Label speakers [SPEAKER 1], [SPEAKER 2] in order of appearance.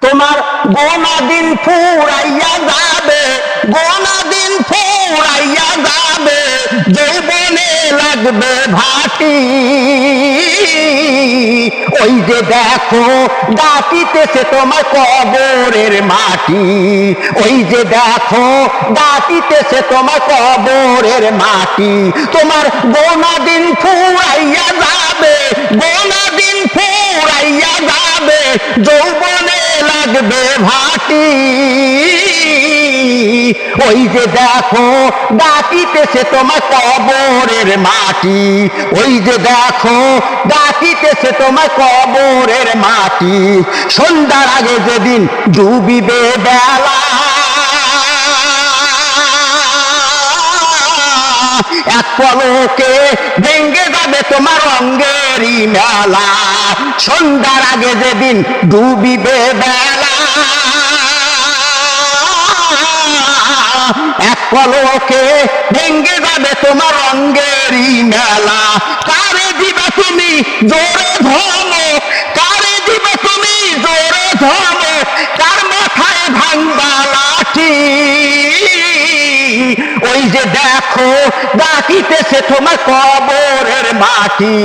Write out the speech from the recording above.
[SPEAKER 1] তোমার গোনা দিন ফুরাইয়া যাবে, গোনা দিন ফুরাইয়া যাবে, যৌবনে লাগবে ভাটি। ওই যে দেখো ডাকিতেছে তোমার কবরের মাটি, ওই যে দেখো ডাকিতেছে তোমার কবরের মাটি। তোমার গোনা দিন ফুরাইয়া যাবে, গোনা দিন ফুরাইয়া যাবে, যৌবনে লাগবে ভাটি। ওই যে দেখো ডাকিতেছে তোমার কবরের মাটি, ওই যে দেখো ডাকিতেছে তোমার কবরের মাটি। সন্ধ্যার আগে যেদিন ডুবিবে বেলা, এক পলকে ভেঙ্গে যাবে তোমার রঙ্গেরই মেলা। সন্ধ্যার আগে যেদিন ডুবিবে বেলা, এক পলকে ভেঙ্গে যাবে তোমার রঙ্গেরই মেলা। কারে দিবে তুমি জোরে ধমক, কারে দিবে তুমি জোরে ধমক, কার মাথায় ভাঙবা লাঠি। ওই যে দেখো ডাকিতেছে তোমার কবরের মাটি।